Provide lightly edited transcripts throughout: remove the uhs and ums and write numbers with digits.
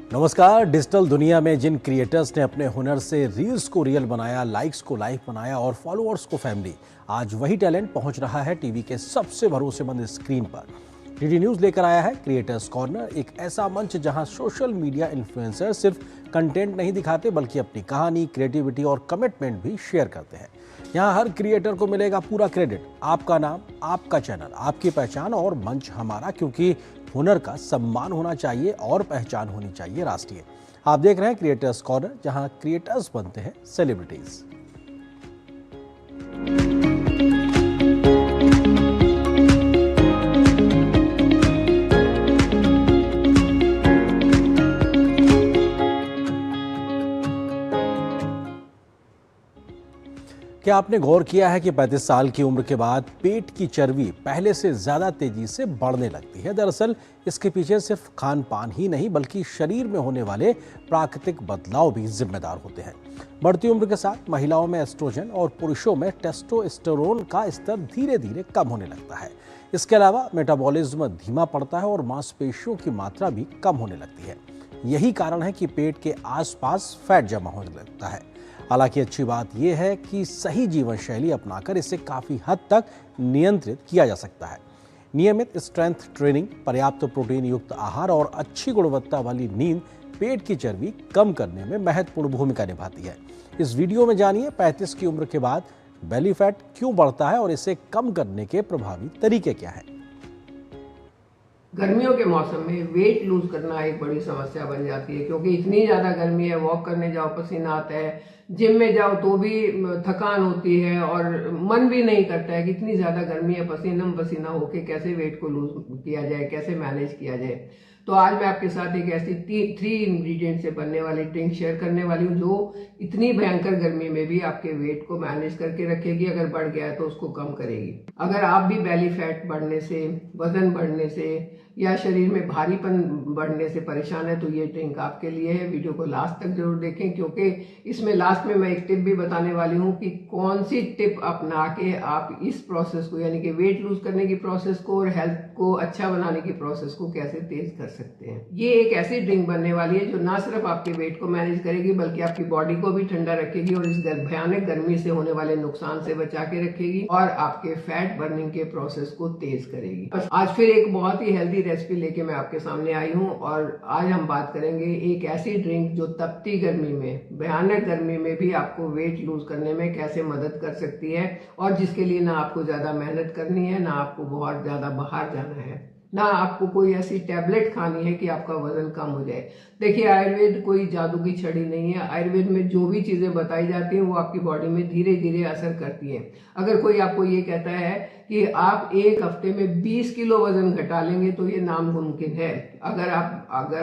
नमस्कार। डिजिटल दुनिया में जिन क्रिएटर्स ने अपने हुनर से रील्स को रियल बनाया, लाइक्स को लाइफ बनाया और फॉलोअर्स को फैमिली, आज वही टैलेंट पहुंच रहा है टीवी के सबसे भरोसेमंद स्क्रीन पर। डीडी न्यूज लेकर आया है क्रिएटर्स कॉर्नर, एक ऐसा मंच जहां सोशल मीडिया इन्फ्लुएंसर सिर्फ कंटेंट नहीं दिखाते बल्कि अपनी कहानी, क्रिएटिविटी और कमिटमेंट भी शेयर करते हैं। यहाँ हर क्रिएटर को मिलेगा पूरा क्रेडिट, आपका नाम, आपका चैनल, आपकी पहचान और मंच हमारा, क्योंकि हुनर का सम्मान होना चाहिए और पहचान होनी चाहिए राष्ट्रीय। आप देख रहे हैं क्रिएटर्स कॉर्नर, जहां क्रिएटर्स बनते हैं सेलिब्रिटीज। क्या आपने गौर किया है कि 35 साल की उम्र के बाद पेट की चर्बी पहले से ज्यादा तेजी से बढ़ने लगती है? दरअसल इसके पीछे सिर्फ खान पान ही नहीं बल्कि शरीर में होने वाले प्राकृतिक बदलाव भी जिम्मेदार होते हैं। बढ़ती उम्र के साथ महिलाओं में एस्ट्रोजन और पुरुषों में टेस्टोस्टेरोन का स्तर धीरे धीरे कम होने लगता है। इसके अलावा मेटाबॉलिज्म धीमा पड़ता है और मांसपेशियों की मात्रा भी कम होने लगती है। यही कारण है कि पेट के आसपास फैट जमा होने लगता है। हालांकि अच्छी बात यह है कि सही जीवन शैली अपनाकर इसे काफी हद तक नियंत्रित किया जा सकता है। नियमित स्ट्रेंथ ट्रेनिंग, पर्याप्त प्रोटीन युक्त आहार और अच्छी गुणवत्ता वाली नींद पेट की चर्बी कम करने में महत्वपूर्ण भूमिका निभाती है। इस वीडियो में जानिए 35 की उम्र के बाद बेली फैट क्यों बढ़ता है और इसे कम करने के प्रभावी तरीके क्या हैं। गर्मियों के मौसम में वेट लूज करना एक बड़ी समस्या बन जाती है, क्योंकि इतनी ज़्यादा गर्मी है। वॉक करने जाओ पसीना आता है, जिम में जाओ तो भी थकान होती है और मन भी नहीं करता है कि इतनी ज़्यादा गर्मी है, पसीना पसीना होके कैसे वेट को लूज किया जाए, कैसे मैनेज किया जाए। तो आज मैं आपके साथ एक ऐसी 3 इंग्रेडिएंट से बनने वाली ड्रिंक शेयर करने वाली हूँ जो इतनी भयंकर गर्मी में भी आपके वेट को मैनेज करके रखेगी। अगर बढ़ गया है तो उसको कम करेगी। अगर आप भी बेली फैट बढ़ने से, वजन बढ़ने से या शरीर में भारीपन बढ़ने से परेशान है तो ये ड्रिंक आपके लिए है। वीडियो को लास्ट तक जरूर देखें, क्योंकि इसमें लास्ट में मैं एक टिप भी बताने वाली हूँ कि कौन सी टिप अपना के आप इस प्रोसेस को, यानी कि वेट लूज करने की प्रोसेस को और हेल्थ को अच्छा बनाने की प्रोसेस को कैसे तेज कर सकते हैं। ये एक ऐसी ड्रिंक बनने वाली है जो ना सिर्फ आपके वेट को मैनेज करेगी बल्कि आपकी बॉडी को भी ठंडा रखेगी और इस भयानक गर्मी से होने वाले नुकसान से बचा के रखेगी और आपके फैट बर्निंग के प्रोसेस को तेज करेगी। बस आज फिर एक बहुत ही हेल्दी रेसिपी लेके मैं आपके सामने आई हूँ और आज हम बात करेंगे एक ऐसी ड्रिंक जो तपती गर्मी में, भयानक गर्मी में भी आपको वेट लूज करने में कैसे मदद कर सकती है और जिसके लिए ना आपको ज्यादा मेहनत करनी है, ना आपको बहुत ज्यादा बाहर जाना है, ना आपको कोई ऐसी टैबलेट खानी है कि आपका वजन कम हो जाए। देखिए, आयुर्वेद कोई जादू की छड़ी नहीं है। आयुर्वेद में जो भी चीजें बताई जाती हैं वो आपकी बॉडी में धीरे धीरे असर करती हैं। अगर कोई आपको ये कहता है कि आप एक हफ्ते में 20 किलो वजन घटा लेंगे तो ये नामुमकिन है। अगर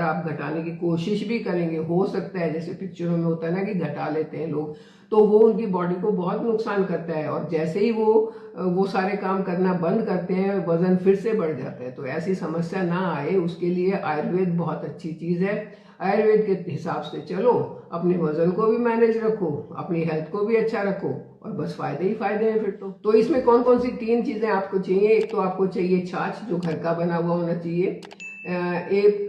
आप घटाने की कोशिश भी करेंगे, हो सकता है, जैसे पिक्चरों में होता है ना कि घटा लेते हैं लोग, तो वो उनकी बॉडी को बहुत नुकसान करता है और जैसे ही वो सारे काम करना बंद करते हैं वजन फिर से बढ़ जाता है। तो ऐसी समस्या ना आए उसके लिए आयुर्वेद बहुत अच्छी चीज है। आयुर्वेद के हिसाब से चलो, अपने वजन को भी मैनेज रखो, अपनी हेल्थ को भी अच्छा रखो और बस फायदे ही फायदे हैं फिर तो इसमें कौन कौन सी 3 चीजें आपको चाहिए। एक तो आपको चाहिए छाछ, जो घर का बना हुआ होना चाहिए।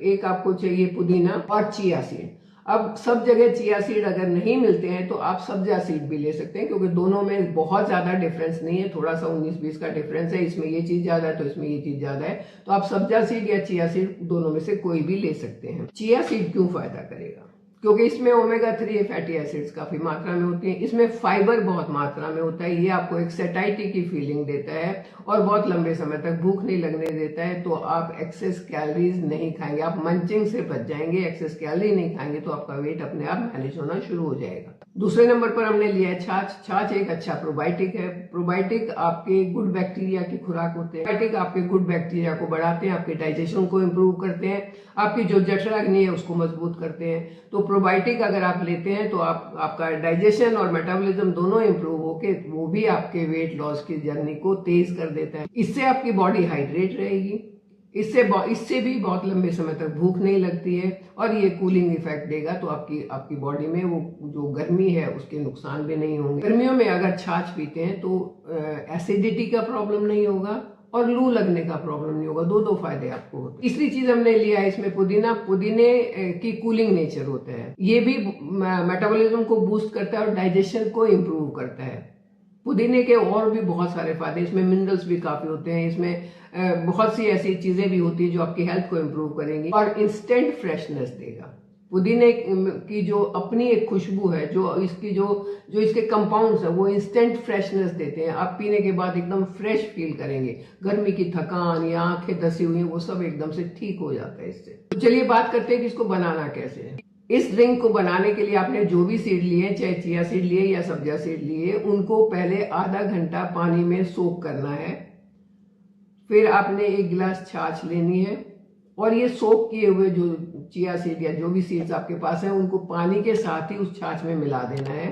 एक आपको चाहिए पुदीना और चिया सीड। अब सब जगह चिया सीड अगर नहीं मिलते हैं तो आप सब्जा सीड भी ले सकते हैं, क्योंकि दोनों में बहुत ज्यादा डिफरेंस नहीं है, थोड़ा सा 19-20 का डिफरेंस है। इसमें ये चीज ज्यादा है तो इसमें ये चीज ज्यादा है। तो आप सब्जा सीड या चिया सीड दोनों में से कोई भी ले सकते हैं। चिया सीड क्यों फायदा करेगा? क्योंकि इसमें ओमेगा 3 फैटी एसिड्स काफी मात्रा में होती हैं, इसमें फाइबर बहुत मात्रा में होता है। ये आपको एक सेटाइटी की फीलिंग देता है और बहुत लंबे समय तक भूख नहीं लगने देता है। तो आप एक्सेस कैलोरीज नहीं खाएंगे, आप मंचिंग से बच जाएंगे। एक्सेस कैलोरी नहीं खाएंगे तो आपका वेट अपने आप मैनेज होना शुरू हो जाएगा। दूसरे नंबर पर हमने लिया है छाछ। छाछ एक अच्छा प्रोबायोटिक है। प्रोबायोटिक आपके गुड बैक्टीरिया की खुराक होते हैं। प्रोबायोटिक आपके गुड बैक्टीरिया को बढ़ाते हैं, आपके डाइजेशन को इम्प्रूव करते हैं, आपकी जो जठराग्नि है उसको मजबूत करते हैं। तो प्रोबायोटिक अगर आप लेते हैं तो आपका डाइजेशन और मेटाबॉलिज्म दोनों इंप्रूव होके वो भी आपके वेट लॉस की जर्नी को तेज कर देता है। इससे आपकी बॉडी हाइड्रेट रहेगी, इससे भी बहुत लंबे समय तक भूख नहीं लगती है और ये कूलिंग इफेक्ट देगा। तो आपकी बॉडी में वो जो गर्मी है उसके नुकसान भी नहीं होंगे। गर्मियों में अगर छाछ पीते हैं तो एसिडिटी का प्रॉब्लम नहीं होगा और लू लगने का प्रॉब्लम नहीं होगा। दो फायदे आपको होते हैं। तीसरी चीज हमने लिया है इसमें पुदीना। पुदीने की कूलिंग नेचर होता है, ये भी मेटाबॉलिज्म को बूस्ट करता है और डाइजेशन को इम्प्रूव करता है। पुदीने के और भी बहुत सारे फायदे, इसमें मिनरल्स भी काफी होते हैं, इसमें बहुत सी ऐसी चीजें भी होती है जो आपकी हेल्थ को इम्प्रूव करेंगी और इंस्टेंट फ्रेशनेस देगा। पुदीने की जो अपनी एक खुशबू है, जो इसके कंपाउंड्स है, वो इंस्टेंट फ्रेशनेस देते हैं। आप पीने के बाद एकदम फ्रेश फील करेंगे। गर्मी की थकान या आंखें धसी हुई हैं, वो सब एकदम से ठीक हो जाता है इससे। तो चलिए बात करते हैं कि इसको बनाना कैसे है। इस ड्रिंक को बनाने के लिए आपने जो भी सीड लिए, चाहे चिया सीड लिए या सब्जा सीड लिए, उनको पहले आधा घंटा पानी में सोक करना है। फिर आपने 1 गिलास छाछ लेनी है और ये सोक किए हुए जो चिया सीड या जो भी सीड्स आपके पास है, उनको पानी के साथ ही उस छाछ में मिला देना है।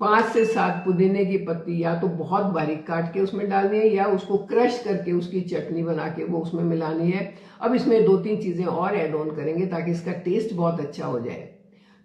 5 से 7 पुदीने की पत्ती या तो बहुत बारीक काट के उसमें डालनी है या उसको क्रश करके उसकी चटनी बना के वो उसमें मिलानी है। अब इसमें 2-3 चीजें और ऐड ऑन करेंगे ताकि इसका टेस्ट बहुत अच्छा हो जाए।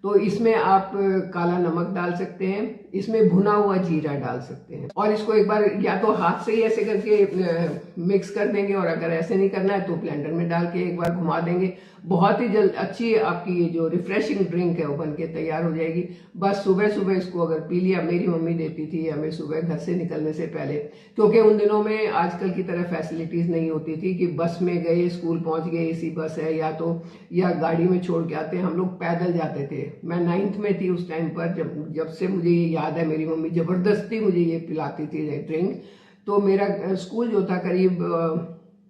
तो इसमें आप काला नमक डाल सकते हैं, इसमें भुना हुआ जीरा डाल सकते हैं और इसको एक बार या तो हाथ से ही ऐसे करके मिक्स कर देंगे और अगर ऐसे नहीं करना है तो ब्लेंडर में डाल के एक बार घुमा देंगे। बहुत ही जल्द अच्छी आपकी ये जो रिफ्रेशिंग ड्रिंक है वो बन के तैयार हो जाएगी। बस सुबह सुबह इसको अगर पी लिया, मेरी मम्मी देती थी हमें सुबह घर से निकलने से पहले, क्योंकि उन दिनों में आजकल की तरह फैसिलिटीज नहीं होती थी कि बस में गए, स्कूल पहुंच गए, एसी बस है या गाड़ी में छोड़ के आते। हम लोग पैदल जाते थे। मैं 9th में थी उस टाइम पर, जब से मुझे ये याद है मेरी मम्मी जबरदस्ती मुझे ये पिलाती थी ड्रिंक। तो मेरा स्कूल जो था करीब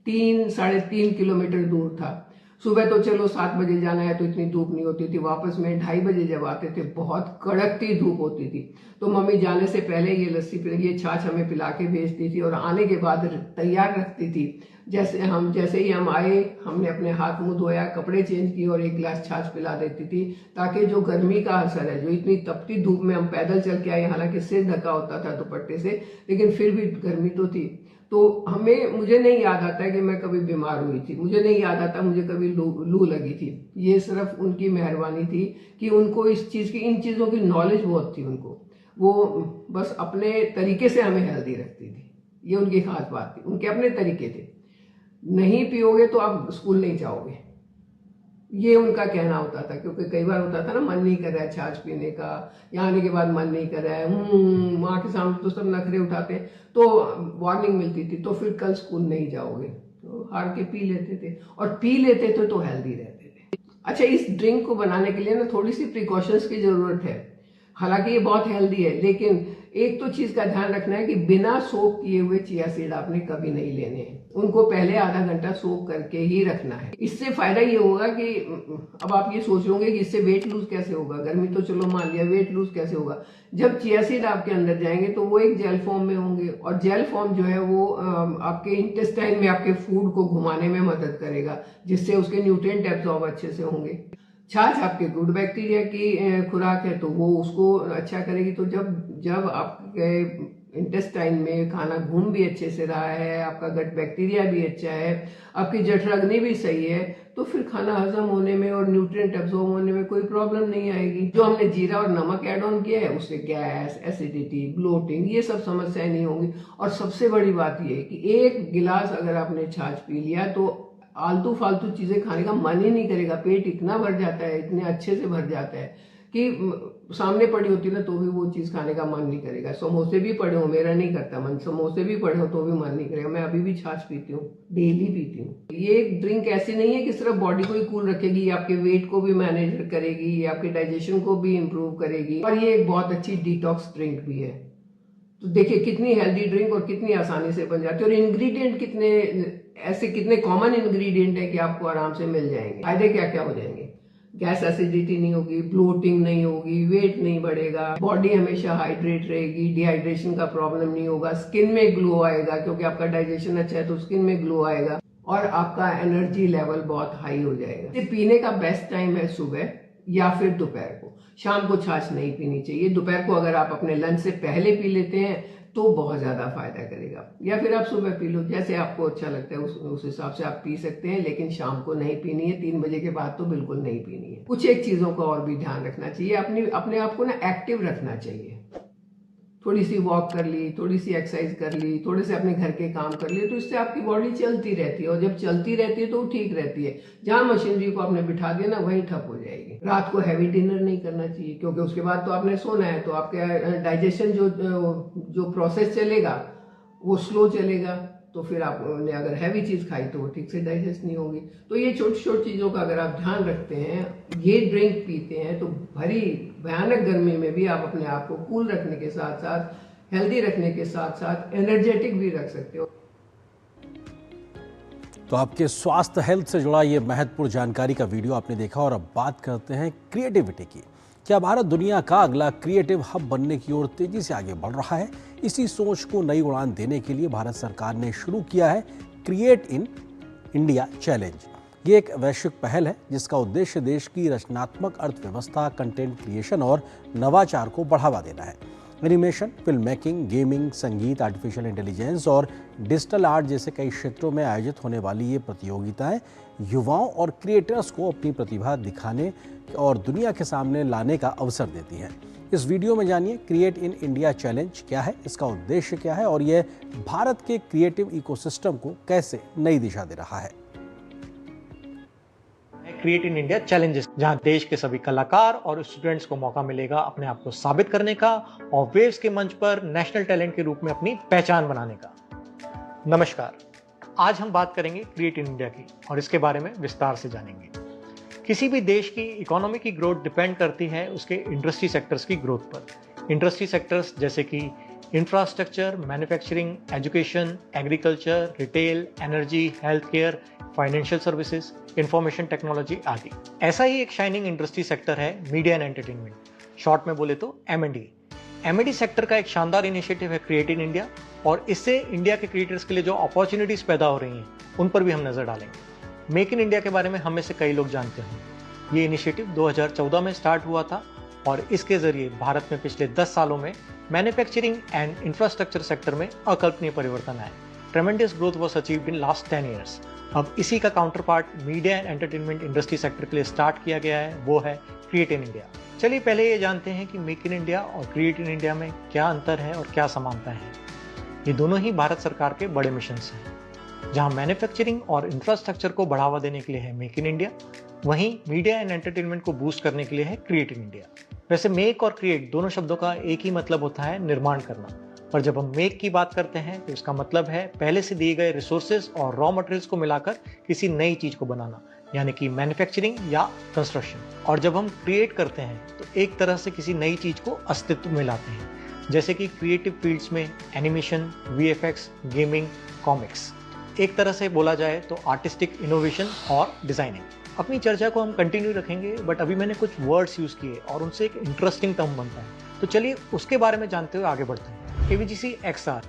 3-3.5 किलोमीटर दूर था। सुबह तो चलो 7 बजे जाना है तो इतनी धूप नहीं होती थी, वापस में 2:30 बजे जब आते थे बहुत कड़कती धूप होती थी। तो मम्मी जाने से पहले ये छाछ हमें पिला के भेजती थी और आने के बाद तैयार रखती थी। जैसे ही हम आए, हमने अपने हाथ मुंह धोया, कपड़े चेंज किए और 1 गिलास छाछ पिला देती थी, ताकि जो गर्मी का असर है, जो इतनी तपती धूप में हम पैदल चल के आए, हालांकि सिर ढका होता था दुपट्टे से, लेकिन फिर भी गर्मी तो थी। तो मुझे नहीं याद आता कि मैं कभी बीमार हुई थी, मुझे नहीं याद आता मुझे कभी लू लगी थी। ये सिर्फ उनकी मेहरबानी थी कि उनको इन चीज़ों की नॉलेज बहुत थी उनको। वो बस अपने तरीके से हमें हेल्दी रखती थी, ये उनकी खास बात थी, उनके अपने तरीके थे। नहीं पियोगे तो आप स्कूल नहीं जाओगे, ये उनका कहना होता था। क्योंकि कई बार होता था ना, मन नहीं कर रहा है छाछ पीने का, यहाँ आने के बाद मन नहीं कर रहा है, माँ के सामने तो सब नखरे उठाते हैं, तो वार्निंग मिलती थी, तो फिर कल स्कूल नहीं जाओगे, तो हार के पी लेते थे और पी लेते थे तो हेल्दी रहते थे। अच्छा, इस ड्रिंक को बनाने के लिए ना थोड़ी सी प्रिकॉशंस की जरूरत है। हालांकि ये बहुत हेल्दी है, लेकिन एक तो चीज का ध्यान रखना है कि बिना सोक किए हुए चिया सीड आपने कभी नहीं लेने हैं। उनको पहले आधा घंटा सोक करके ही रखना है। इससे फायदा ये होगा कि अब आप ये सोच लोगे कि इससे वेट लूज कैसे होगा, गर्मी तो चलो मान लिया, वेट लूज कैसे होगा। जब चिया सीड आपके अंदर जाएंगे तो वो एक जेल फॉर्म में होंगे और जेल फॉर्म जो है वो आपके इंटेस्टाइन में आपके फूड को घुमाने में मदद करेगा, जिससे उसके न्यूट्रिएंट एब्जॉर्ब अच्छे से होंगे। छाछ आपके गुड बैक्टीरिया की खुराक है तो वो उसको अच्छा करेगी। तो जब आपके इंटेस्टाइन में खाना घूम भी अच्छे से रहा है, आपका गट बैक्टीरिया भी अच्छा है, आपकी जठराग्नि भी सही है, तो फिर खाना हजम होने में और न्यूट्रिएंट एब्जॉर्ब होने में कोई प्रॉब्लम नहीं आएगी। जो हमने जीरा और नमक ऐड ऑन किया है उससे गैस, एसिडिटी, ब्लोटिंग, ये सब समस्याएं नहीं होंगी। और सबसे बड़ी बात ये है कि 1 गिलास अगर आपने छाछ पी लिया तो आलतू फालतू चीजें खाने का मन ही नहीं करेगा। पेट इतना भर जाता है, इतने अच्छे से भर जाता है कि सामने पड़ी होती ना तो भी वो चीज खाने का मन नहीं करेगा। समोसे भी पड़े हो, मेरा नहीं करता मन, समोसे भी पड़े हो तो भी मन नहीं करेगा। मैं अभी भी छाछ पीती हूँ, डेली पीती हूँ। ये ड्रिंक ऐसी नहीं है कि सिर्फ बॉडी को ही कूल रखेगी, ये आपके वेट को भी मैनेज करेगी, ये आपके डाइजेशन को भी इम्प्रूव करेगी और ये एक बहुत अच्छी डिटॉक्स ड्रिंक भी है। तो देखिए कितनी हेल्दी ड्रिंक और कितनी आसानी से बन जाती है, और इंग्रेडिएंट कितने कॉमन इंग्रेडिएंट है कि आपको आराम से मिल जाएंगे। फायदे क्या क्या हो जाएंगे? गैस एसिडिटी नहीं होगी, ब्लोटिंग नहीं होगी, वेट नहीं बढ़ेगा, बॉडी हमेशा हाइड्रेट रहेगी, डिहाइड्रेशन का प्रॉब्लम नहीं होगा, स्किन में ग्लो आएगा क्योंकि आपका डाइजेशन अच्छा है तो स्किन में ग्लो आएगा और आपका एनर्जी लेवल बहुत हाई हो जाएगा। इसे पीने का बेस्ट टाइम है सुबह या फिर दोपहर को। शाम को छाछ नहीं पीनी चाहिए। दोपहर को अगर आप अपने लंच से पहले पी लेते हैं तो बहुत ज्यादा फायदा करेगा, या फिर आप सुबह पी लो, जैसे आपको अच्छा लगता है उस हिसाब से आप पी सकते हैं। लेकिन शाम को नहीं पीनी है, 3 बजे के बाद तो बिल्कुल नहीं पीनी है। कुछ एक चीजों का और भी ध्यान रखना चाहिए, अपने आप को ना एक्टिव रखना चाहिए। थोड़ी सी वॉक कर ली, थोड़ी सी एक्सरसाइज कर ली, थोड़े से अपने घर के काम कर लिए, तो इससे आपकी बॉडी चलती रहती है। और जब चलती रहती है तो वो ठीक रहती है। जहाँ मशीनरी को आपने बिठा दिया ना, वहीं ठप हो जाएगी। रात को हैवी डिनर नहीं करना चाहिए, क्योंकि उसके बाद तो आपने सोना है, तो आपके डाइजेशन जो प्रोसेस चलेगा वो स्लो चलेगा। तो फिर आपने अगर हैवी चीज़ खाई तो वो ठीक से डाइजेस्ट नहीं होगी। तो ये छोटी छोटी चीज़ों का अगर आप ध्यान रखते हैं, ये ड्रिंक पीते हैं, तो भरी भयानक गर्मी में भी आप अपने आप को कूल रखने के साथ साथ, हेल्दी रखने के साथ साथ एनर्जेटिक भी रख सकते हो। तो आपके स्वास्थ्य हेल्थ से जुड़ा ये महत्वपूर्ण जानकारी का वीडियो आपने देखा। और अब बात करते हैं क्रिएटिविटी की। क्या भारत दुनिया का अगला क्रिएटिव हब बनने की ओर तेजी से आगे बढ़ रहा है? इसी सोच को नई उड़ान देने के लिए भारत सरकार ने शुरू किया है क्रिएट इन इंडिया चैलेंज। ये एक वैश्विक पहल है जिसका उद्देश्य देश की रचनात्मक अर्थव्यवस्था, कंटेंट क्रिएशन और नवाचार को बढ़ावा देना है। एनिमेशन, फिल्म मेकिंग, गेमिंग, संगीत, आर्टिफिशियल इंटेलिजेंस और डिजिटल आर्ट जैसे कई क्षेत्रों में आयोजित होने वाली ये प्रतियोगिताएं युवाओं और क्रिएटर्स को अपनी प्रतिभा दिखाने और दुनिया के सामने लाने का अवसर देती हैं। इस वीडियो में जानिए क्रिएट इन इंडिया चैलेंज क्या है, इसका उद्देश्य क्या है और यह भारत के क्रिएटिव इकोसिस्टम को कैसे नई दिशा दे रहा है। क्रिएट इन इंडिया चैलेंजेस, जहां देश के सभी कलाकार और स्टूडेंट्स को मौका मिलेगा अपने आप को साबित करने का और वेव्स के मंच पर नेशनल टैलेंट के रूप में अपनी पहचान बनाने का। नमस्कार, आज हम बात करेंगे क्रिएट इन इंडिया की और इसके बारे में विस्तार से जानेंगे। किसी भी देश की इकोनॉमी की ग्रोथ डिपेंड करती है उसके इंडस्ट्री सेक्टर्स की ग्रोथ पर। इंडस्ट्री सेक्टर्स जैसे कि infrastructure, manufacturing, education, agriculture, retail, energy, health care, financial services, information technology आदि। ऐसा ही एक शाइनिंग इंडस्ट्री सेक्टर है मीडिया एंड एंटरटेनमेंट, शॉर्ट में बोले तो M&E। M&E सेक्टर का एक शानदार इनिशिएटिव है क्रिएट इन इंडिया और इससे इंडिया के क्रिएटर्स के लिए जो अपॉर्चुनिटीज पैदा हो रही हैं उन पर भी हम नजर डालेंगे। मेक इन इंडिया के बारे में हम में से कई लोग जानते हैं। ये इनिशिएटिव 2014 में स्टार्ट हुआ था और इसके जरिए भारत में पिछले 10 सालों में मैन्युफैक्चरिंग एंड इंफ्रास्ट्रक्चर सेक्टर में अकल्पनीय परिवर्तन आए। ट्रेमेंडस growth was achieved in last 10 years. अब इसी का counter part media and entertainment industry sector के लिए स्टार्ट किया गया है, वो है क्रिएट इन इंडिया। चलिए पहले ये जानते हैं कि मेक इन इंडिया और क्रिएट इन इंडिया में क्या अंतर है और क्या समानता है। ये दोनों ही भारत सरकार के बड़े मिशन हैं। जहां मैन्युफैक्चरिंग और इंफ्रास्ट्रक्चर को बढ़ावा देने के लिए है मेक इन इंडिया, वहीं मीडिया एंड एंटरटेनमेंट को बूस्ट करने के लिए है क्रिएट इन इंडिया। वैसे मेक और क्रिएट दोनों शब्दों का एक ही मतलब होता है निर्माण करना, पर जब हम मेक की बात करते हैं तो इसका मतलब है पहले से दिए गए रिसोर्सेज और रॉ मटेरियल्स को मिलाकर किसी नई चीज को बनाना, यानी कि मैन्युफैक्चरिंग या कंस्ट्रक्शन। और जब हम क्रिएट करते हैं तो एक तरह से किसी नई चीज को अस्तित्व में लाते हैं, जैसे कि क्रिएटिव फील्ड्स में एनिमेशन, VFX, गेमिंग, कॉमिक्स। एक तरह से बोला जाए तो आर्टिस्टिक इनोवेशन और डिजाइनिंग। अपनी चर्चा को हम कंटिन्यू रखेंगे, बट अभी मैंने कुछ वर्ड्स यूज किए और उनसे एक इंटरेस्टिंग टर्म बनता है, तो चलिए उसके बारे में जानते हुए आगे बढ़ते हैं। AVGC XR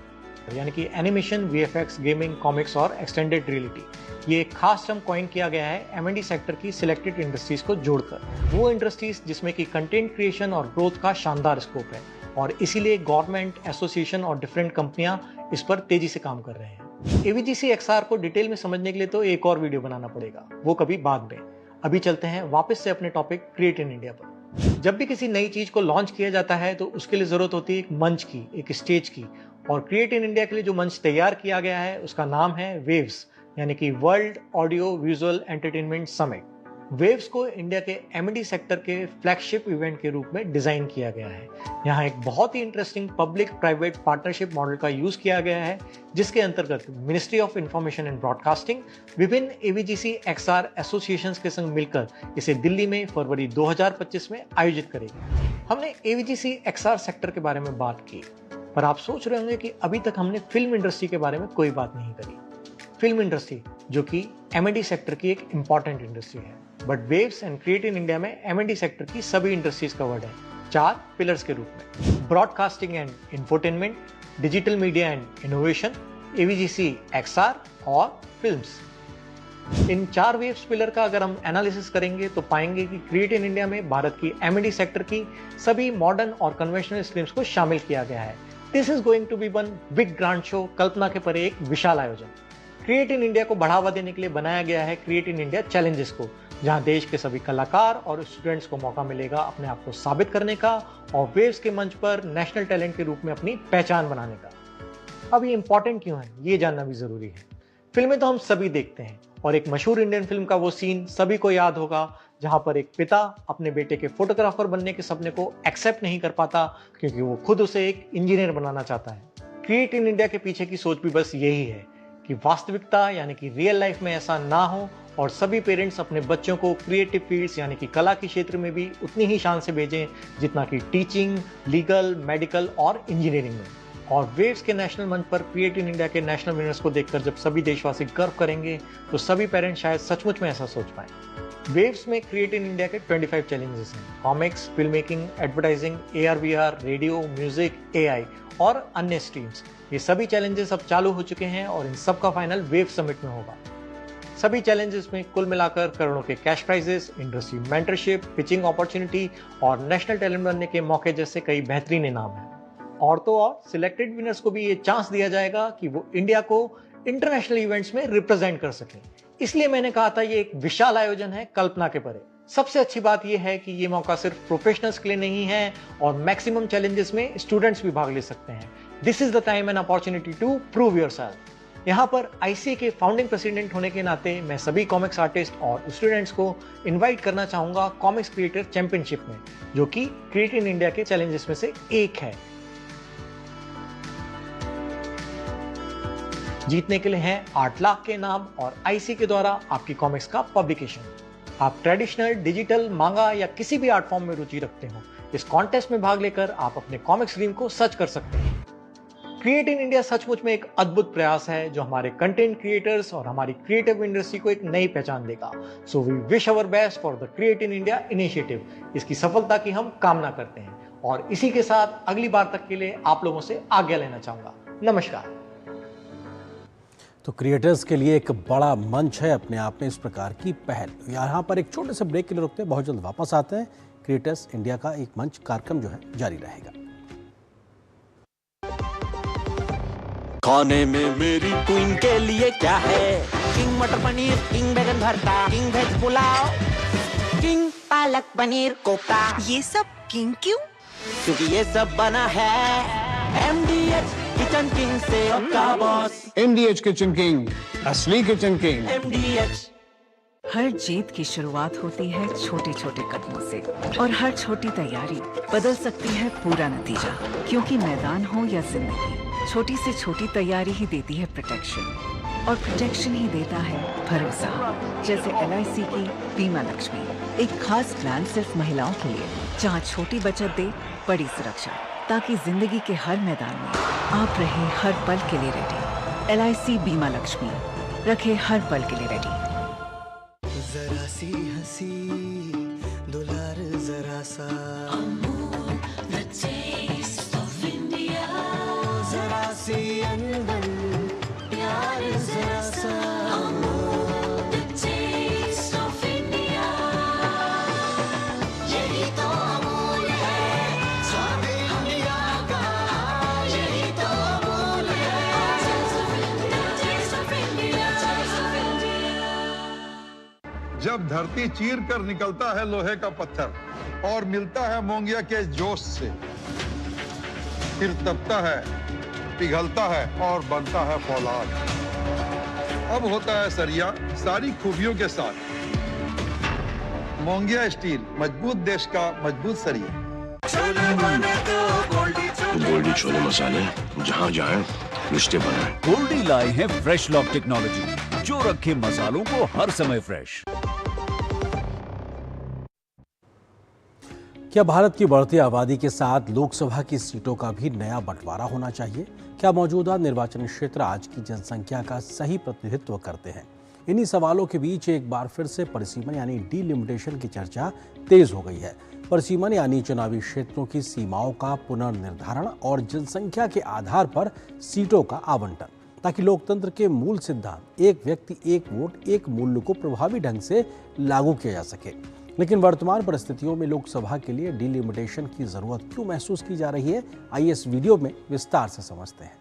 यानी कि एनिमेशन, VFX, गेमिंग, कॉमिक्स और एक्सटेंडेड रियलिटी, ये एक खास टर्म कॉइन किया गया है M&E सेक्टर की सिलेक्टेड इंडस्ट्रीज को जोड़कर। वो इंडस्ट्रीज जिसमें कि कंटेंट क्रिएशन और ग्रोथ का शानदार स्कोप है और इसीलिए गवर्नमेंट, एसोसिएशन और डिफरेंट कंपनियां इस पर तेजी से काम कर रहे हैं। AVGC XR को डिटेल में समझने के लिए तो एक और वीडियो बनाना पड़ेगा, वो कभी बाद में। अभी चलते हैं वापस से अपने टॉपिक क्रिएट इन इंडिया पर। जब भी किसी नई चीज को लॉन्च किया जाता है तो उसके लिए जरूरत होती है एक मंच की, एक स्टेज की, और क्रिएट इन इंडिया के लिए जो मंच तैयार किया गया है उसका नाम है वेव्स, यानी कि world audio visual entertainment summit. Waves को इंडिया के M&E सेक्टर के फ्लैगशिप इवेंट के रूप में डिजाइन किया गया है। यहाँ एक बहुत ही interesting public private partnership model का यूज किया गया है, जिसके अंतर्गत ministry of information and broadcasting विभिन्न AVGC XR एसोसिएशंस के संग मिलकर इसे दिल्ली में फरवरी 2025 में आयोजित करेगी। हमने AVGC XR सेक्टर के बारे में बात की, पर आप सोच रहे होंगे कि अभी तक हमने फिल्म इंडस्ट्री के बारे में कोई बात नहीं करी। फिल्म इंडस्ट्री जो कि M&E सेक्टर की एक इंपॉर्टेंट इंडस्ट्री है, but waves and create in India में M&E सेक्टर की सभी इंडस्ट्रीज कवर्ड है 4 पिलर्स के रूप में: broadcasting and infotainment, digital media and innovation, AVGC XR और फिल्म्स। इन 4 वेव्स पिलर का अगर हम एनालिसिस करेंगे तो पाएंगे कि क्रिएट इन इंडिया में भारत की M&E सेक्टर की सभी मॉडर्न और कन्वेंशनल स्ट्रीम्स को शामिल किया गया है। This is going to be one big grand show, कल्पना के परे एक विशाल आयोजन। क्रिएट इन इंडिया को बढ़ावा देने के लिए बनाया गया है क्रिएट इन इंडिया चैलेंजेस को, जहां देश के सभी कलाकार और स्टूडेंट्स को मौका मिलेगा अपने आप को साबित करने का और वेव्स के मंच पर नेशनल टैलेंट के रूप में अपनी पहचान बनाने का। अब ये इंपॉर्टेंट क्यों है, ये जानना भी जरूरी है। फिल्में तो हम सभी देखते हैं और एक मशहूर इंडियन फिल्म का वो सीन सभी को याद होगा जहां पर एक पिता अपने बेटे के फोटोग्राफर बनने के सपने को एक्सेप्ट नहीं कर पाता क्योंकि वो खुद उसे एक इंजीनियर बनाना चाहता है। क्रिएट इन इंडिया के पीछे की सोच भी बस यही है कि वास्तविकता यानी कि रियल लाइफ में ऐसा ना हो और सभी पेरेंट्स अपने बच्चों को क्रिएटिव फील्ड्स यानी कि कला के क्षेत्र में भी उतनी ही शान से भेजें जितना कि टीचिंग, लीगल, मेडिकल और इंजीनियरिंग में। और वेव्स के नेशनल मंच पर क्रिएट इन इंडिया के नेशनल विनर्स को देखकर जब सभी देशवासी गर्व करेंगे तो सभी पेरेंट्स शायद सचमुच में ऐसा सोच पाएं। वेव्स में क्रिएट इन इंडिया के 25 चैलेंजेस हैं। Comics, film making, advertising, AR/VR, radio, music, AI और अन्य स्ट्रीम्स, ये सभी चैलेंजेस अब चालू हो चुके हैं और इन सब का फाइनल वेव समिट में होगा। सभी चैलेंजेस में कुल मिलाकर करोड़ों के cash prices, industry mentorship, pitching opportunity और नेशनल टैलेंट बनने के मौके जैसे कई बेहतरीन इनाम हैं। और तो और सिलेक्टेड विनर्स को भी ये चांस दिया जाएगा कि वो इंडिया को इंटरनेशनल इवेंट्स में रिप्रेजेंट कर सकें। इसलिए मैंने कहा था ये एक विशाल आयोजन है, कल्पना के परे। सबसे अच्छी बात यह है कि ये मौका सिर्फ प्रोफेशनल्स के लिए नहीं है और मैक्सिमम चैलेंजेस में स्टूडेंट्स भी भाग ले सकते हैं। This is the time and opportunity to prove yourself. यहाँ पर ICA के फाउंडिंग प्रेसिडेंट होने के नाते मैं सभी कॉमिक्स आर्टिस्ट और स्टूडेंट्स को इनवाइट करना चाहूंगा कॉमिक्स क्रिएटर चैंपियनशिप में, जो कि क्रिएट इन इंडिया के चैलेंजेस में से एक है। जीतने के लिए हैं 8 लाख के इनाम और ICA के द्वारा आपकी कॉमिक्स का पब्लिकेशन। आप ट्रेडिशनल, डिजिटल, मांगा या किसी भी आर्ट फॉर्म में रुचि रखते हो, इस कॉन्टेस्ट में भाग लेकर आप अपने कॉमिक्स ड्रीम को सच कर सकते हैं। क्रिएट इन इंडिया सचमुच में एक अद्भुत प्रयास है जो हमारे कंटेंट क्रिएटर्स और हमारी क्रिएटिव इंडस्ट्री को एक नई पहचान देगा। So we wish our best for the Create in India initiative. इसकी सफलता की हम कामना करते हैं और इसी के साथ अगली बार तक के लिए आप लोगों से आज्ञा लेना चाहूंगा। नमस्कार। तो क्रिएटर्स के लिए एक बड़ा मंच है अपने आप में इस प्रकार की पहल। यहाँ पर एक छोटे से ब्रेक के लिए रुकते हैं, बहुत जल्द वापस आते हैं। क्रिएटर्स इंडिया का एक मंच कार्यक्रम जो है जारी रहेगा। खाने में मेरी क्वीन के लिए क्या है? किंग मटर पनीर, किंग बैगन भरता, king veg pulao, king palak paneer kofta. ये सब किंग क्यों? क्योंकि ये सब बना है MDH किचन किंग से आपका बॉस। MDH किचन किंग, असली किचन किंग। MDH। हर जीत की शुरुआत होती है छोटे छोटे कदमों से और हर छोटी तैयारी बदल सकती है पूरा नतीजा। क्योंकि मैदान हो या जिंदगी, छोटी से छोटी तैयारी ही देती है प्रोटेक्शन और प्रोटेक्शन ही देता है भरोसा। जैसे LIC की बीमा लक्ष्मी, एक खास प्लान सिर्फ महिलाओं के लिए जहां छोटी बचत दे बड़ी सुरक्षा, ताकि जिंदगी के हर मैदान में आप रहे हर पल के लिए रेडी। LIC बीमा लक्ष्मी, रखे हर पल के लिए रेडी। जरा सी हंसी दुलार जरा सा, जरा सी अनबन प्यार जरा सा, यही तो अमूल है स्वाद इंडिया का, यही तो अमूल है। जब धरती चीर कर निकलता है लोहे का पत्थर और मिलता है मोंगिया के जोश से, फिर तपता है, पिघलता है और बनता है फौलाद। अब होता है सरिया सारी खूबियों के साथ। मोंगिया स्टील, मजबूत देश का मजबूत सरिया। गोल्डी छोले मसाले जहाँ जाए रिश्ते बनाए। गोल्डी लाए हैं फ्रेश लॉक टेक्नोलॉजी जो रखे मसालों को हर समय फ्रेश। क्या भारत की बढ़ती आबादी के साथ लोकसभा की सीटों का भी नया बंटवारा होना चाहिए? क्या मौजूदा निर्वाचन क्षेत्र आज की जनसंख्या का सही प्रतिनिधित्व करते हैं? इन्हीं सवालों के बीच एक बार फिर से परिसीमन यानी डीलिमिटेशन की चर्चा तेज हो गई है। परिसीमन यानी चुनावी क्षेत्रों की सीमाओं का पुनर्निर्धारण और जनसंख्या के आधार पर सीटों का आवंटन, ताकि लोकतंत्र के मूल सिद्धांत एक व्यक्ति एक वोट एक मूल्य को प्रभावी ढंग से लागू किया जा सके। लेकिन वर्तमान परिस्थितियों में लोकसभा के लिए डीलिमिटेशन की जरूरत क्यों महसूस की जा रही है? आइए इस वीडियो में विस्तार से समझते हैं।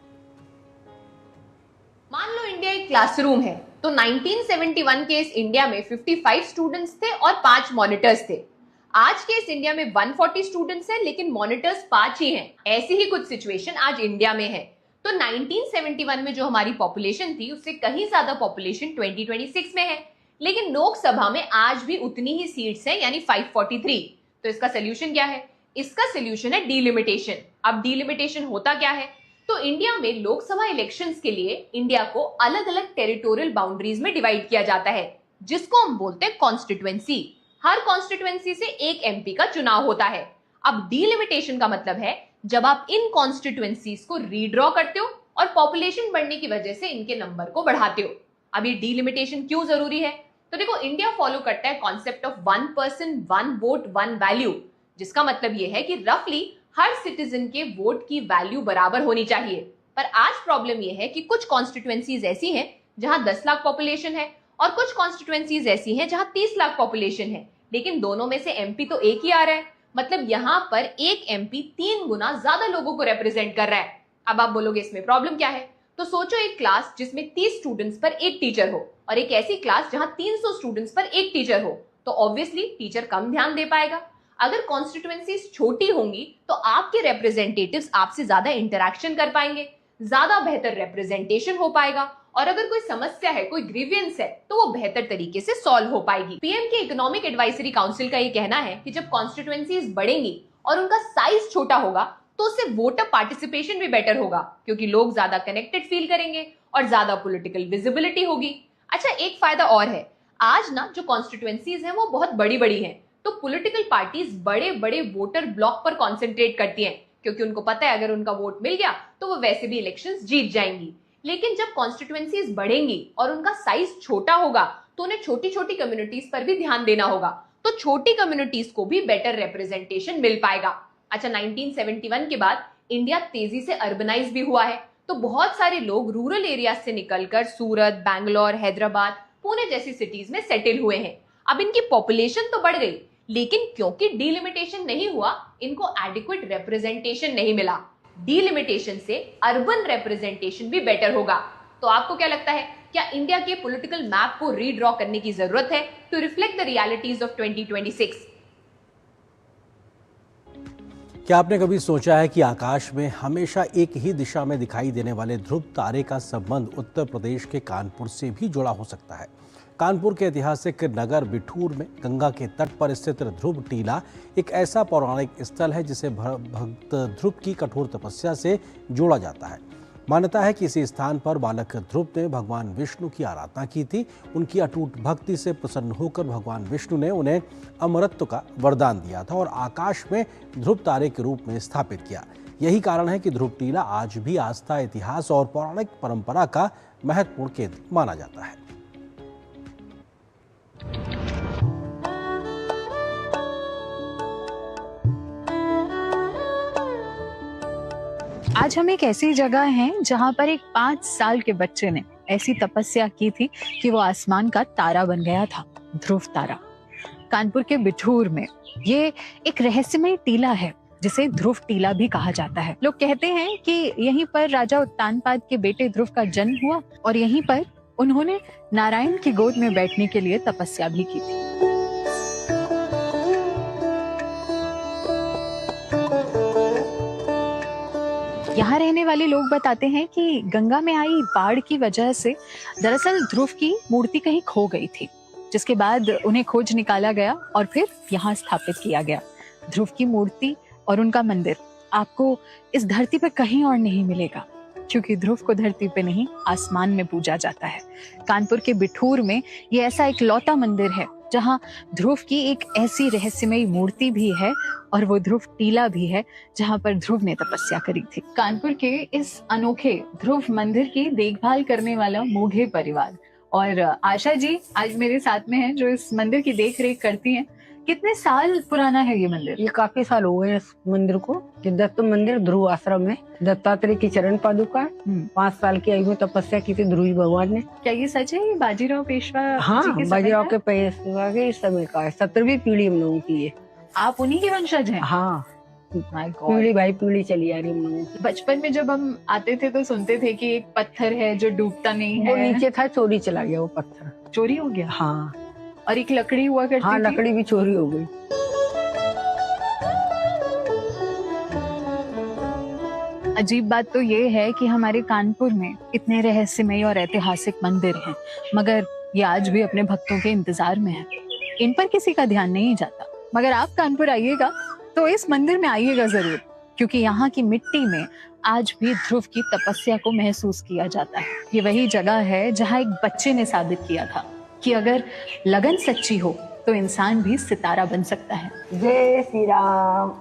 मान लो इंडिया एक क्लासरूम है, तो 1971 के इस इंडिया में 55 स्टूडेंट्स थे और 5 मॉनिटर्स थे। आज के इस इंडिया में 140 स्टूडेंट्स हैं लेकिन मॉनिटर्स 5 ही हैं। ऐसी ही कुछ सिचुएशन आज इंडिया में है। तो 1971 में जो हमारी पॉपुलेशन थी उससे कहीं ज्यादा पॉपुलेशन 2026 में है, लेकिन लोकसभा में आज भी उतनी ही सीट्स हैं, यानी 543। तो इसका सोल्यूशन क्या है? इसका सोल्यूशन है डीलिमिटेशन। अब डीलिमिटेशन होता क्या है? तो इंडिया में लोकसभा इलेक्शंस के लिए इंडिया को अलग अलग टेरिटोरियल बाउंड्रीज में डिवाइड किया जाता है, जिसको हम बोलते हैं कॉन्स्टिट्यूएंसी। हर कॉन्स्टिट्यूएंसी से एक एमपी का चुनाव होता है। अब डीलिमिटेशन का मतलब है जब आप इन कॉन्स्टिट्यूएंसीज को रीड्रॉ करते हो और पॉपुलेशन बढ़ने की वजह से इनके नंबर को बढ़ाते हो। अब ये डीलिमिटेशन क्यों जरूरी है? तो देखो, इंडिया फॉलो करता है concept of 1 person 1 vote 1 value, जिसका मतलब ये है कि रफली हर सिटीजन के वोट की वैल्यू बराबर होनी चाहिए। पर आज प्रॉब्लम यह है कि कुछ कॉन्स्टिट्यूएंसीज ऐसी हैं जहां 10 लाख पॉपुलेशन है और कुछ कॉन्स्टिट्यूएंसीज ऐसी हैं जहां 30 लाख पॉपुलेशन है, लेकिन दोनों में से एमपी तो एक ही आ रहा है। मतलब यहां पर एक एमपी 3 गुना ज्यादा लोगों को रिप्रेजेंट कर रहा है। अब आप बोलोगे इसमें प्रॉब्लम क्या है? तो सोचो एक क्लास जिसमें 30 स्टूडेंट्स पर एक टीचर हो और एक ऐसी क्लास जहां 300 स्टूडेंट्स पर एक टीचर हो, तो ऑब्वियसली टीचर कम ध्यान दे पाएगा। अगर कॉन्स्टिट्यूएंसीज छोटी होंगी तो आपके रिप्रेजेंटेटिव्स आपसे ज्यादा इंटरैक्शन कर पाएंगे, ज्यादा बेहतर रिप्रेजेंटेशन हो पाएगा, और अगर कोई समस्या है, कोई ग्रीवियंस है, तो वो बेहतर तरीके से सॉल्व हो पाएगी। पीएम के इकोनॉमिक एडवाइजरी काउंसिल का ये कहना है कि जब कॉन्स्टिट्यूएंसीज बढ़ेंगी और उनका साइज छोटा होगा तो उससे वोटर पार्टिसिपेशन भी बेटर होगा, क्योंकि लोग ज्यादा कनेक्टेड फील करेंगे और ज्यादा पॉलिटिकल विजिबिलिटी होगी। अच्छा, एक फायदा और है, आज ना जो कॉन्स्टिट्यूएंसीज हैं वो बहुत बड़ी बड़ी हैं, तो पॉलिटिकल पार्टीज बड़े बड़े वोटर ब्लॉक पर कॉन्सेंट्रेट करती हैं, क्योंकि उनको पता है अगर उनका वोट मिल गया तो वो वैसे भी इलेक्शंस जीत जाएंगी। लेकिन जब कॉन्स्टिट्यूएंसीज बढ़ेंगी और उनका साइज छोटा होगा तो उन्हें छोटी छोटी कम्युनिटीज पर भी ध्यान देना होगा, तो छोटी कम्युनिटीज को भी बेटर रिप्रेजेंटेशन मिल पाएगा। अच्छा, 1971 के बाद इंडिया तेजी से अर्बनाइज भी हुआ है, तो बहुत सारे लोग रूरल एरिया से निकलकर सूरत, बैंगलोर, हैदराबाद, पुणे जैसी सिटीज में सेटल हुए हैं। अब इनकी पॉपुलेशन तो बढ़ गई, लेकिन क्योंकि डीलिमिटेशन नहीं हुआ, इनको एडिक्वेट रिप्रेजेंटेशन नहीं मिला। डीलिमिटेशन से अर्बन रिप्रेजेंटेशन भी बेटर होगा। तो आपको क्या लगता है, क्या इंडिया के पॉलिटिकल मैप को रीड्रॉ करने की जरूरत है to reflect the realities of 2026? क्या आपने कभी सोचा है कि आकाश में हमेशा एक ही दिशा में दिखाई देने वाले ध्रुव तारे का संबंध उत्तर प्रदेश के कानपुर से भी जुड़ा हो सकता है? कानपुर के ऐतिहासिक नगर बिठूर में गंगा के तट पर स्थित ध्रुव टीला एक ऐसा पौराणिक स्थल है जिसे भक्त ध्रुव की कठोर तपस्या से जोड़ा जाता है। मान्यता है कि इसी स्थान पर बालक ध्रुव ने भगवान विष्णु की आराधना की थी। उनकी अटूट भक्ति से प्रसन्न होकर भगवान विष्णु ने उन्हें अमरत्व का वरदान दिया था और आकाश में ध्रुव तारे के रूप में स्थापित किया। यही कारण है कि ध्रुव टीला आज भी आस्था, इतिहास और पौराणिक परंपरा का महत्वपूर्ण केंद्र माना जाता है। आज हम एक ऐसी जगह हैं जहां पर एक 5 साल के बच्चे ने ऐसी तपस्या की थी कि वो आसमान का तारा बन गया था, ध्रुव तारा। कानपुर के बिठूर में ये एक रहस्यमय टीला है जिसे ध्रुव टीला भी कहा जाता है। लोग कहते हैं कि यहीं पर राजा उत्तानपाद के बेटे ध्रुव का जन्म हुआ और यहीं पर उन्होंने नारायण की गोद में बैठने के लिए तपस्या भी की थी। यहाँ रहने वाले लोग बताते हैं कि गंगा में आई बाढ़ की वजह से दरअसल ध्रुव की मूर्ति कहीं खो गई थी, जिसके बाद उन्हें खोज निकाला गया और फिर यहाँ स्थापित किया गया। ध्रुव की मूर्ति और उनका मंदिर आपको इस धरती पर कहीं और नहीं मिलेगा, क्योंकि ध्रुव को धरती पे नहीं आसमान में पूजा जाता है। कानपुर के बिठूर में ये ऐसा एक लौता मंदिर है जहाँ ध्रुव की एक ऐसी रहस्यमयी मूर्ति भी है और वो ध्रुव टीला भी है जहाँ पर ध्रुव ने तपस्या करी थी। कानपुर के इस अनोखे ध्रुव मंदिर की देखभाल करने वाला मोघे परिवार और आशा जी आज मेरे साथ में हैं जो इस मंदिर की देख रेख करती हैं। कितने साल पुराना है ये मंदिर? ये काफी साल हो गए इस मंदिर को। ये दत्त मंदिर ध्रुव आश्रम में दत्तात्रेय की चरण पादुका 5 साल की आयु में तपस्या की थी ध्रुव भगवान ने। क्या ये सच है? ये बाजीराव पेशवा? हाँ, बाजीराव के पेशवा के इस समय का है, 17वीं पीढ़ी हम लोगों की है। आप उन्हीं के वंशज हैं? हाँ, My God. पीढ़ी भाई पीढ़ी चली आ रही हम लोगों की। बचपन में जब हम आते थे तो सुनते थे कि एक पत्थर है जो डूबता नहीं वो है। नीचे था, चोरी चला गया वो पत्थर। चोरी हो गया? हाँ। और एक लकड़ी हुआ करती हाँ, थी? लकड़ी भी चोरी हो गई। अजीब बात तो ये है कि हमारे कानपुर में इतने रहस्यमय और ऐतिहासिक मंदिर हैं, मगर ये आज भी अपने भक्तों के इंतजार में है। इन पर किसी का ध्यान नहीं जाता। मगर आप कानपुर आइएगा तो इस मंदिर में आइएगा जरूर, क्योंकि यहाँ की मिट्टी में आज भी ध्रुव की तपस्या को महसूस किया जाता है। ये वही जगह है जहाँ एक बच्चे ने साबित किया था कि अगर लगन सच्ची हो तो इंसान भी सितारा बन सकता है। जय श्री राम।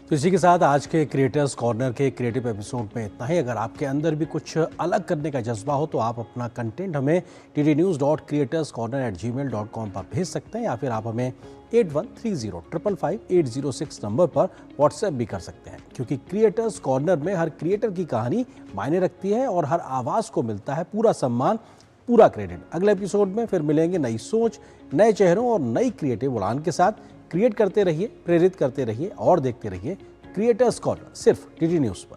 तो इसी के साथ आज के क्रिएटर्स कॉर्नर के क्रिएटिव एपिसोड में इतना ही। अगर आपके अंदर भी कुछ अलग करने का जज्बा हो तो आप अपना कंटेंट हमें ddnews.creatorscorner@gmail.com पर भेज सकते हैं, या फिर आप हमें 8130555806 नंबर पर व्हाट्सएप भी कर सकते हैं, क्योंकि क्रिएटर्स कॉर्नर में हर क्रिएटर की कहानी मायने रखती है और हर आवाज़ को मिलता है पूरा सम्मान, पूरा क्रेडिट। अगले एपिसोड में फिर मिलेंगे नई सोच, नए चेहरों और नई क्रिएटिव उड़ान के साथ। क्रिएट करते रहिए, प्रेरित करते रहिए और देखते रहिए क्रिएटर्स कॉर्नर, सिर्फ डीडी न्यूज़ पर।